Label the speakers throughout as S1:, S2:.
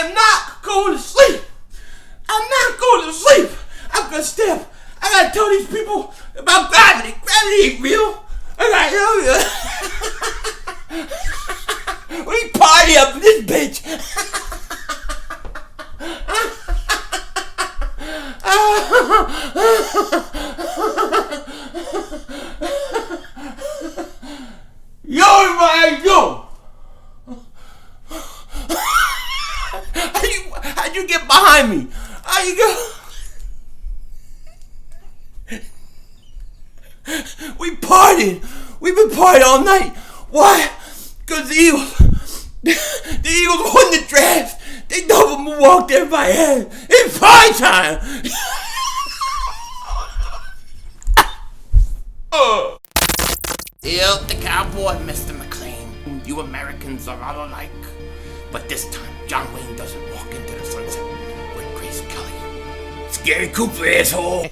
S1: am not going to sleep. I'm not going to sleep. I'm going to stay up. I got to tell these people about gravity. Gravity ain't real. I got to tell you. We party up in this bitch. Yo. How'd you get behind me? How you go? We partied. We've been partying all night. Why? Because the Eagles won the draft. They double walked everybody in. It's prime time. Yep, the cowboy, Mr. McLean. You Americans are all alike. But this time, John Wayne doesn't walk into the sunset with Grace Kelly. Scary Cooper, asshole.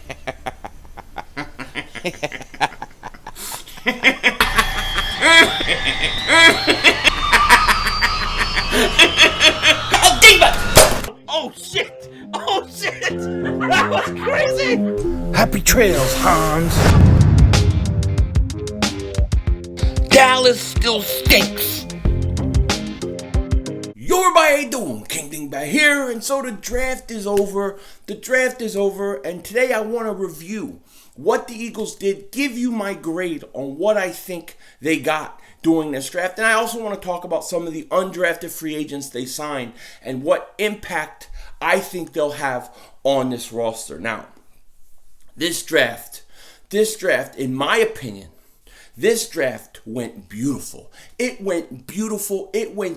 S1: Oh shit! That was crazy! Happy trails, Hans. Dallas still stinks. Yo, everybody, how you doing? King Dingbat here, and so the draft is over. And today I want to review what the Eagles did, give you my grade on what I think they got during this draft, and I also want to talk about some of the undrafted free agents they signed and what impact I think they'll have on this roster. Now, this draft, in my opinion, this draft went beautiful. It went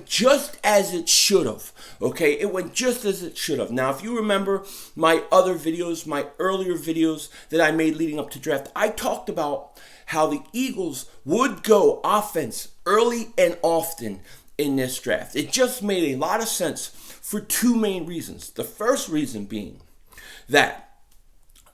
S1: just as it should have. Okay, it went just as it should have. Now, if you remember my other videos, my earlier videos that I made leading up to draft, I talked about how the Eagles would go offense early and often in this draft. It just made a lot of sense for two main reasons. The first reason being that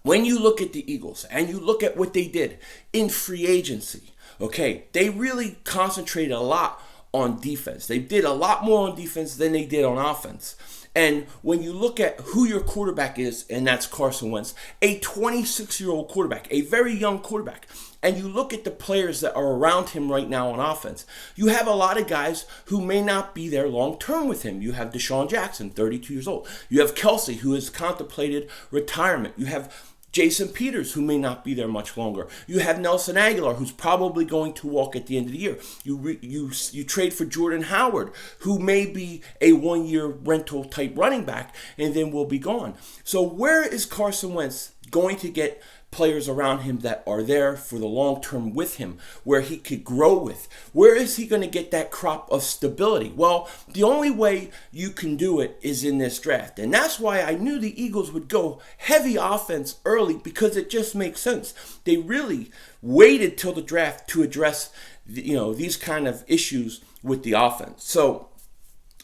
S1: when you look at the Eagles and you look at what they did in free agency, okay, they really concentrated a lot on defense. They did a lot more on defense than they did on offense. And when you look at who your quarterback is, and that's Carson Wentz, a 26-year-old quarterback, a very young quarterback, and you look at the players that are around him right now on offense, you have a lot of guys who may not be there long-term with him. You have Deshaun Jackson, 32 years old. You have Kelsey, who has contemplated retirement. You have Jason Peters, who may not be there much longer. You have Nelson Aguilar, who's probably going to walk at the end of the year. You trade for Jordan Howard, who may be a one-year rental type running back, and then will be gone. So where is Carson Wentz going to get players around him that are there for the long term with him, where he could grow with? Where is he going to get that crop of stability? Well, the only way you can do it is in this draft. And that's why I knew the Eagles would go heavy offense early, because it just makes sense. They really waited till the draft to address these kind of issues with the offense. So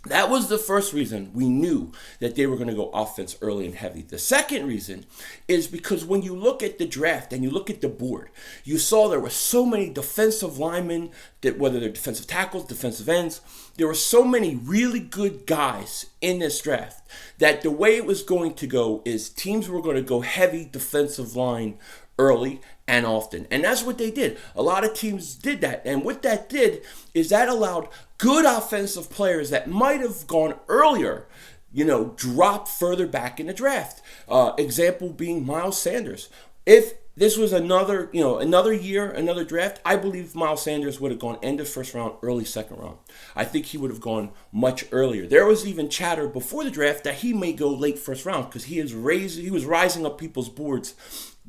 S1: that was the first reason we knew that they were going to go offense early and heavy. The second reason is because when you look at the draft and you look at the board, you saw there were so many defensive linemen, that whether they're defensive tackles, defensive ends, there were so many really good guys in this draft that the way it was going to go is teams were going to go heavy defensive line early and often. And that's what they did. A lot of teams did that. And what that did is that allowed good offensive players that might have gone earlier, drop further back in the draft. Example being Miles Sanders. If this was another year, another draft, I believe Miles Sanders would have gone end of first round, early second round. I think he would have gone much earlier. There was even chatter before the draft that he may go late first round because he was rising up people's boards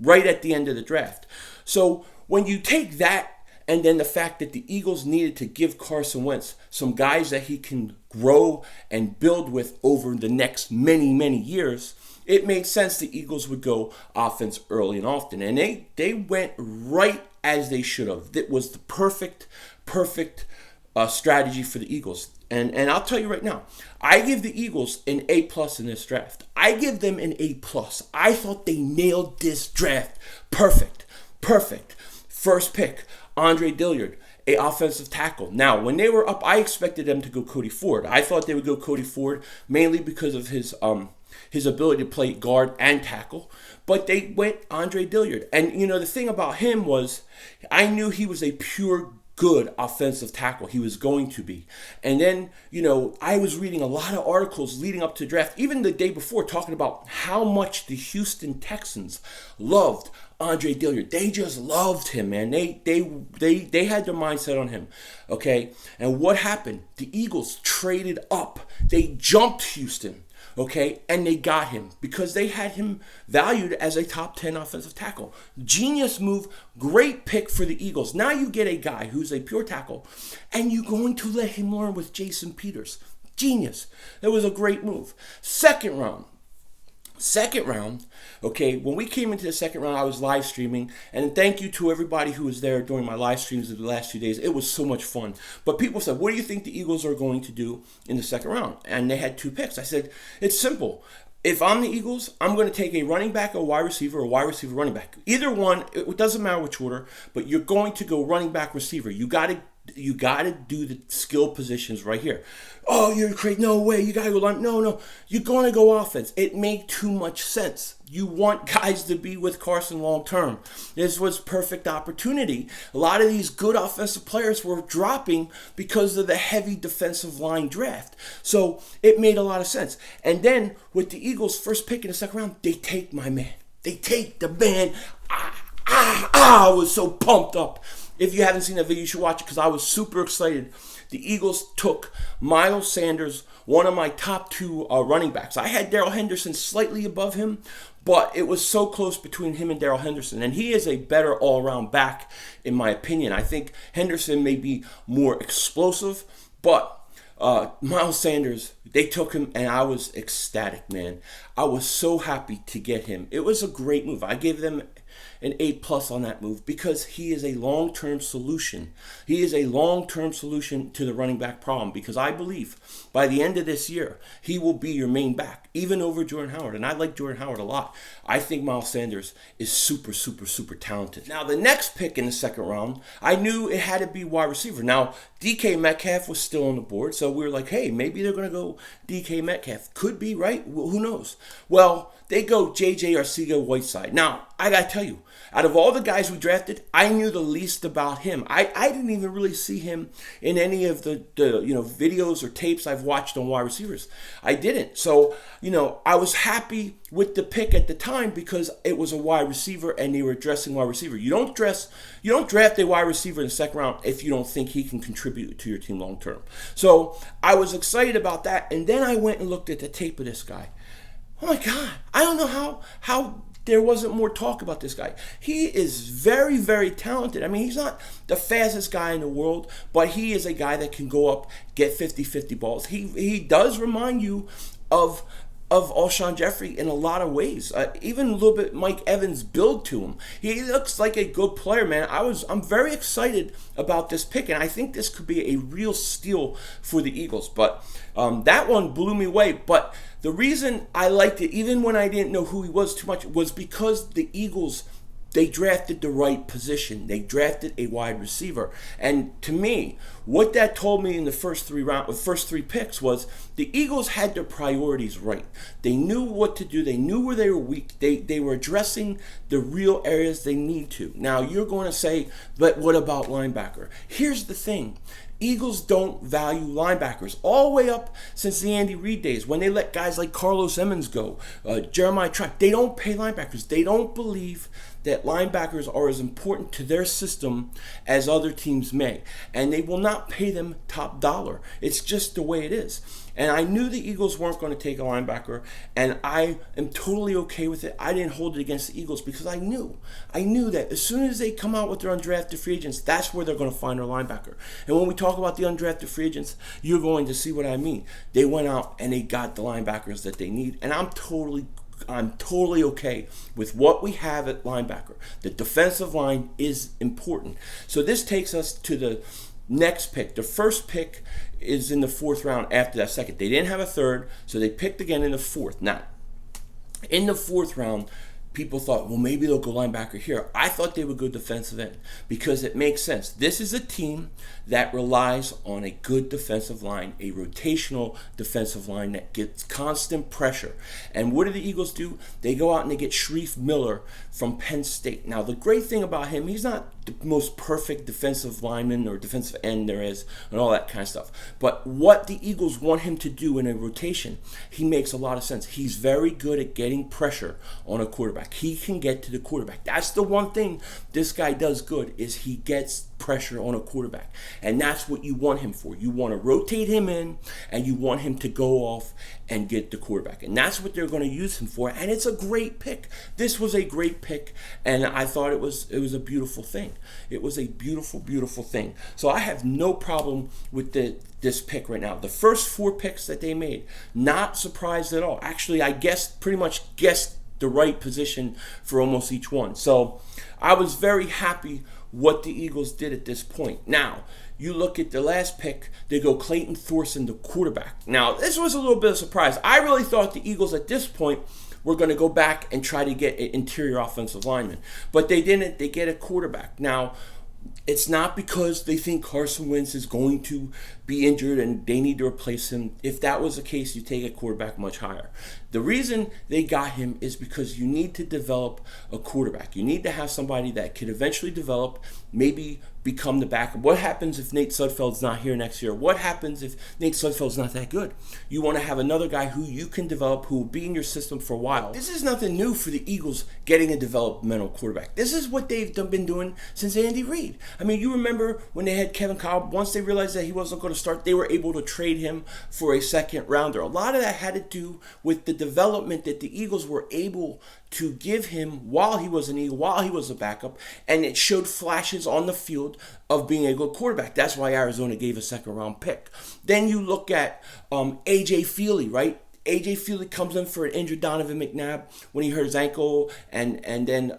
S1: right at the end of the draft. So when you take that, and then the fact that the Eagles needed to give Carson Wentz some guys that he can grow and build with over the next many, many years, it made sense the Eagles would go offense early and often. And they went right as they should have. That was the perfect strategy for the Eagles. And I'll tell you right now, I give the Eagles an A+ in this draft. I give them an A+. I thought they nailed this draft. Perfect. First pick, Dillard, a offensive tackle. Now, when they were up, I expected them to go Cody Ford. I thought they would go Cody Ford mainly because of his ability to play guard and tackle. But they went Andre Dillard. And, the thing about him was I knew he was a pure good offensive tackle. He was going to be. And then, I was reading a lot of articles leading up to the draft, even the day before, talking about how much the Houston Texans loved Andre Dillard. They just loved him, man. They had their mindset on him. Okay? And what happened? The Eagles traded up. They jumped Houston. Okay, and they got him because they had him valued as a top 10 offensive tackle. Genius move, great pick for the Eagles. Now you get a guy who's a pure tackle, and you're going to let him learn with Jason Peters. Genius. That was a great move. Second round, okay, when we came into the second round, I was live streaming, and thank you to everybody who was there during my live streams of the last few days. It was so much fun. But people said, what do you think the Eagles are going to do in the second round? And they had 2 picks. I said, it's simple. If I'm the Eagles, I'm going to take a running back, a wide receiver, running back. Either one, it doesn't matter which order, but you're going to go running back, receiver. You got to do the skill positions right here. Oh, you're crazy. No way. You got to go line. No. You're going to go offense. It made too much sense. You want guys to be with Carson long term. This was perfect opportunity. A lot of these good offensive players were dropping because of the heavy defensive line draft. So it made a lot of sense. And then with the Eagles' first pick in the second round, they take my man. They take the man. I was so pumped up. If you haven't seen that video, you should watch it because I was super excited. The Eagles took Miles Sanders, one of my top 2 running backs. I had Darrell Henderson slightly above him, but it was so close between him and Darrell Henderson. And he is a better all-around back, in my opinion. I think Henderson may be more explosive, but Miles Sanders, they took him, and I was ecstatic, man. I was so happy to get him. It was a great move. I gave them an A+ on that move because he is a long-term solution. He is a long-term solution to the running back problem because I believe by the end of this year, he will be your main back, even over Jordan Howard. And I like Jordan Howard a lot. I think Miles Sanders is super, super, super talented. Now, the next pick in the second round, I knew it had to be wide receiver. Now, DK Metcalf was still on the board, so we were like, hey, maybe they're going to go DK Metcalf. Could be, right? Well, who knows? Well, they go JJ Arcega-Whiteside. Now, I got to tell you, out of all the guys we drafted, I knew the least about him. I didn't even really see him in any of the videos or tapes I've watched on wide receivers. I didn't. So, I was happy with the pick at the time because it was a wide receiver and they were dressing wide receiver. You don't draft a wide receiver in the second round if you don't think he can contribute to your team long term. So I was excited about that. And then I went and looked at the tape of this guy. Oh my God. I don't know how there wasn't more talk about this guy. He is very, very talented. I mean, he's not the fastest guy in the world, but he is a guy that can go up, get 50-50 balls. He does remind you of Alshon Jeffrey in a lot of ways. Even a little bit Mike Evans' build to him. He looks like a good player, man. I'm very excited about this pick, and I think this could be a real steal for the Eagles. But that one blew me away. But the reason I liked it, even when I didn't know who he was too much, was because the Eagles, they drafted the right position. They drafted a wide receiver. And to me, what that told me in the first three picks was the Eagles had their priorities right. They knew what to do. They knew where they were weak. They were addressing the real areas they need to. Now, you're going to say, but what about linebacker? Here's the thing. Eagles don't value linebackers all the way up since the Andy Reid days when they let guys like Carlos Emmons go, Jeremiah Trapp. They don't pay linebackers. They don't believe that linebackers are as important to their system as other teams may. And they will not pay them top dollar. It's just the way it is. And I knew the Eagles weren't going to take a linebacker, and I am totally okay with it. I didn't hold it against the Eagles because I knew that as soon as they come out with their undrafted free agents, that's where they're going to find their linebacker. And when we talk about the undrafted free agents, you're going to see what I mean. They went out and they got the linebackers that they need, and I'm totally okay with what we have at linebacker. The defensive line is important. So this takes us to the next pick. The first pick is in the fourth round after that second. They didn't have a third, so they picked again in the fourth. Now, in the fourth round, people thought, well, maybe they'll go linebacker here. I thought they would go defensive end because it makes sense. This is a team that relies on a good defensive line, a rotational defensive line that gets constant pressure. And what do the Eagles do? They go out and they get Shareef Miller from Penn State. Now, the great thing about him, he's not the most perfect defensive lineman or defensive end there is and all that kind of stuff. But what the Eagles want him to do in a rotation, he makes a lot of sense. He's very good at getting pressure on a quarterback. He can get to the quarterback. That's the one thing this guy does good, is he gets pressure on a quarterback. And that's what you want him for. You want to rotate him in, and you want him to go off and get the quarterback. And that's what they're going to use him for. And it's a great pick. This was a great pick, and I thought it was a beautiful thing. It was a beautiful, beautiful thing. So I have no problem with this pick right now. The first 4 picks that they made, not surprised at all. Actually, I pretty much guessed the right position for almost each one. So I was very happy what the Eagles did at this point. Now, you look at the last pick, they go Clayton Thorson, the quarterback. Now, this was a little bit of a surprise. I really thought the Eagles at this point were going to go back and try to get an interior offensive lineman. But they didn't. They get a quarterback. Now, it's not because they think Carson Wentz is going to be injured and they need to replace him. If that was the case, you take a quarterback much higher. The reason they got him is because you need to develop a quarterback. You need to have somebody that could eventually develop, maybe become the backup. What happens if Nate Sudfeld's not here next year? What happens if Nate Sudfeld's not that good? You want to have another guy who you can develop, who will be in your system for a while. This is nothing new for the Eagles getting a developmental quarterback. This is what they've been doing since Andy Reid. I mean, you remember when they had Kevin Kolb, once they realized that he wasn't going to start, they were able to trade him for a second rounder. A lot of that had to do with the development that the Eagles were able to give him while he was an Eagle, while he was a backup, and it showed flashes on the field of being a good quarterback. That's why Arizona gave a second round pick. Then you look at A.J. Feely, right? A.J. Feely comes in for an injured Donovan McNabb when he hurt his ankle, and then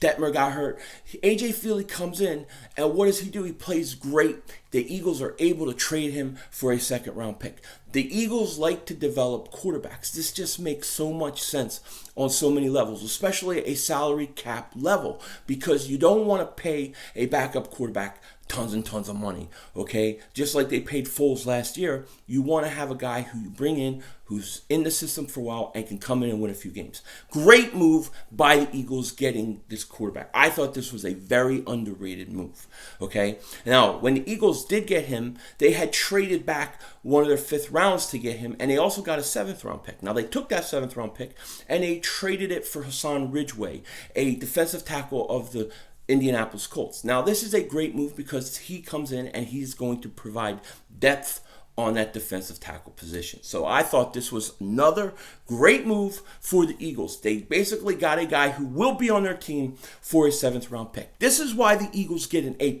S1: Detmer got hurt. A.J. Feely comes in, and what does he do? He plays great. The Eagles are able to trade him for a second round pick. The Eagles like to develop quarterbacks. This just makes so much sense on so many levels, especially a salary cap level, because you don't want to pay a backup quarterback tons and tons of money, okay? Just like they paid Foles last year, you want to have a guy who you bring in who's in the system for a while and can come in and win a few games. Great move by the Eagles getting this quarterback. I thought this was a very underrated move, okay? Now, when the Eagles did get him, they had traded back one of their 5th rounds to get him, and they also got a 7th round pick. Now, they took that 7th round pick and they traded it for Hassan Ridgeway, a defensive tackle of the Indianapolis Colts. Now, this is a great move because he comes in and he's going to provide depth on that defensive tackle position. So I thought this was another great move for the Eagles. They basically got a guy who will be on their team for a 7th round pick. This is why the Eagles get an A+.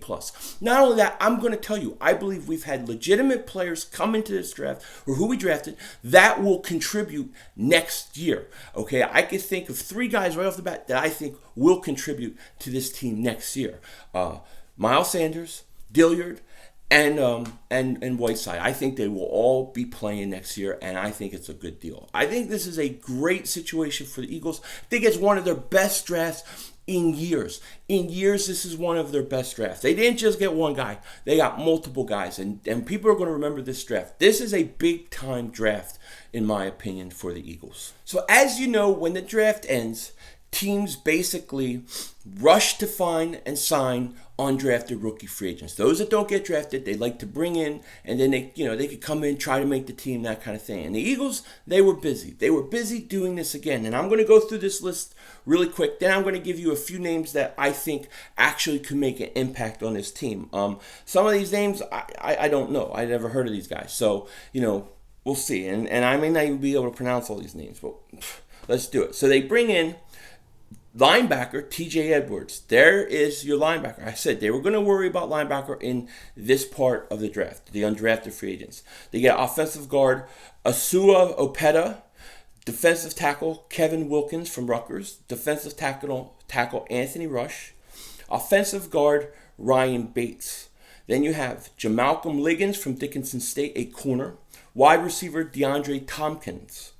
S1: Not only that, I'm going to tell you, I believe we've had legitimate players come into this draft, or who we drafted, that will contribute next year. Okay, I can think of 3 guys right off the bat that I think will contribute to this team next year. Miles Sanders, Dillard, and Whiteside. I think they will all be playing next year, and I think it's a good deal. I think this is a great situation for the Eagles. I think it's one of their best drafts in years. In years, this is one of their best drafts. They didn't just get one guy. They got multiple guys, and people are going to remember this draft. This is a big-time draft, in my opinion, for the Eagles. So as you know, when the draft ends, teams basically rush to find and sign undrafted rookie free agents. Those that don't get drafted, they like to bring in, and then they could come in, try to make the team, that kind of thing. And the Eagles, they were busy. They were busy doing this again. And I'm going to go through this list really quick. Then I'm going to give you a few names that I think actually could make an impact on this team. Some of these names, I don't know. I never heard of these guys. So, we'll see. And I may not even be able to pronounce all these names, but let's do it. So they bring in linebacker, T.J. Edwards. There is your linebacker. I said they were going to worry about linebacker in this part of the draft, the undrafted free agents. They get offensive guard Asua Opeta, defensive tackle Kevin Wilkins from Rutgers, defensive tackle Anthony Rush, offensive guard Ryan Bates. Then you have Jamalcolm Liggins from Dickinson State, a corner, wide receiver Deandre Thompkins,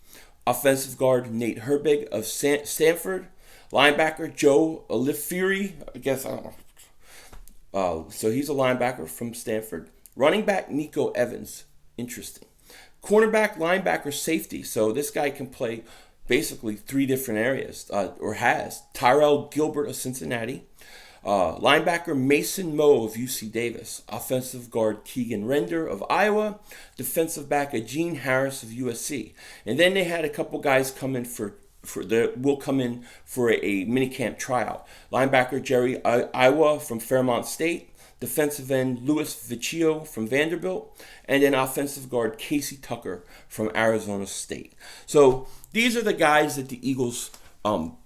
S1: offensive guard Nate Herbig of Stanford, Linebacker Joe Olifiri, I guess, I don't know. So he's a linebacker from Stanford. Running back Nico Evans, interesting. Cornerback, linebacker, safety. So this guy can play basically three different areas, or has. Tyrell Gilbert of Cincinnati. Linebacker Mason Moe of UC Davis. Offensive guard Keegan Render of Iowa. Defensive back Gene Harris of USC. And then they had a couple guys come in will come in for a minicamp tryout. Linebacker Jerry Iowa from Fairmont State. Defensive end Louis Vecchio from Vanderbilt, and then offensive guard Casey Tucker from Arizona State. So these are the guys that the Eagles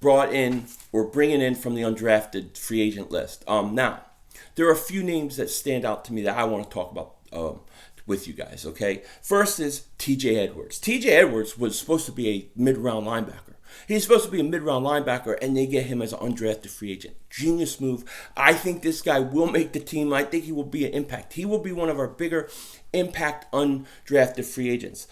S1: brought in or bringing in from the undrafted free agent list. Now, there are a few names that stand out to me that I want to talk about with you guys, okay? First is TJ Edwards. TJ Edwards was supposed to be a mid-round linebacker. He's supposed to be a mid-round linebacker, and they get him as an undrafted free agent. Genius move. I think this guy will make the team. I think he will be an impact. He will be one of our bigger impact undrafted free agents.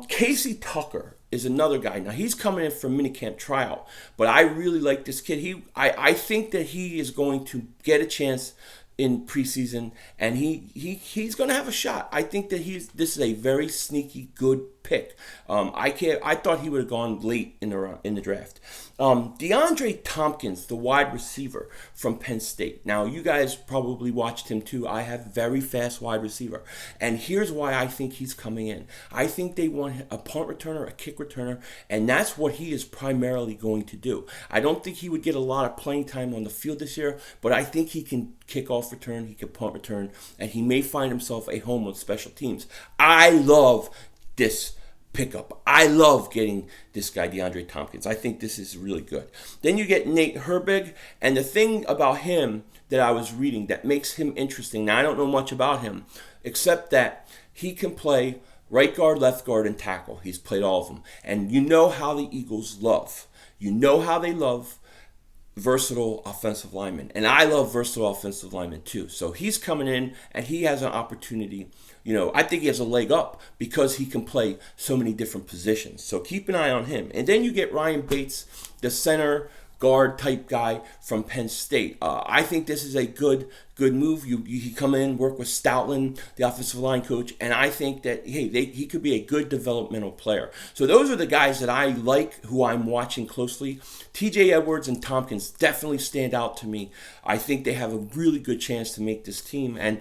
S1: Casey Tucker is another guy. Now, he's coming in from minicamp tryout, but I really like this kid. I think that he is going to get a chance in preseason, and he's going to have a shot. I think that this is a very sneaky good pick. I thought he would have gone late in the draft. Deandre Thompkins, the wide receiver from Penn State. Now, you guys probably watched him too. I have very fast wide receiver, and here's why I think he's coming in. I think they want a punt returner, a kick returner, and that's what he is primarily going to do. I don't think he would get a lot of playing time on the field this year, but I think he can kick off return, he can punt return, and he may find himself a home on special teams. I love this pickup. I love getting this guy, Deandre Thompkins. I think this is really good. Then you get Nate Herbig, and the thing about him that I was reading that makes him interesting, now I don't know much about him, except that he can play right guard, left guard, and tackle. He's played all of them. And you know how the Eagles love. You know how they love versatile offensive linemen. And I love versatile offensive linemen too. So he's coming in and he has an opportunity. You know, I think he has a leg up because he can play so many different positions. So keep an eye on him. And then you get Ryan Bates, the center guard type guy from Penn State. I think this is a good move. You come in, work with Stoutland, the offensive line coach, and I think that, hey, he could be a good developmental player. So those are the guys that I like, who I'm watching closely. TJ Edwards and Thompkins definitely stand out to me. I think they have a really good chance to make this team. And,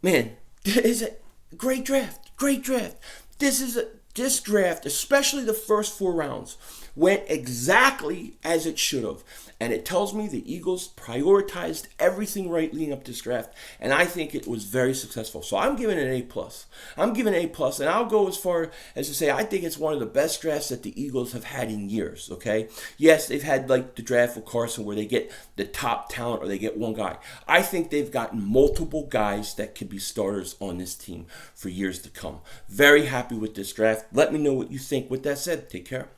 S1: man, it's a great draft. Great draft. This draft, especially the first 4 rounds, went exactly as it should have. And it tells me the Eagles prioritized everything right leading up to this draft. And I think it was very successful. So I'm giving it an A+. I'm giving it an A+. And I'll go as far as to say I think it's one of the best drafts that the Eagles have had in years, okay? Yes, they've had like the draft with Carson where they get the top talent or they get one guy. I think they've gotten multiple guys that could be starters on this team for years to come. Very happy with this draft. Let me know what you think. With that said, take care.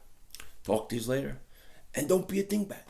S1: Talk to you later. And don't be a dingbat.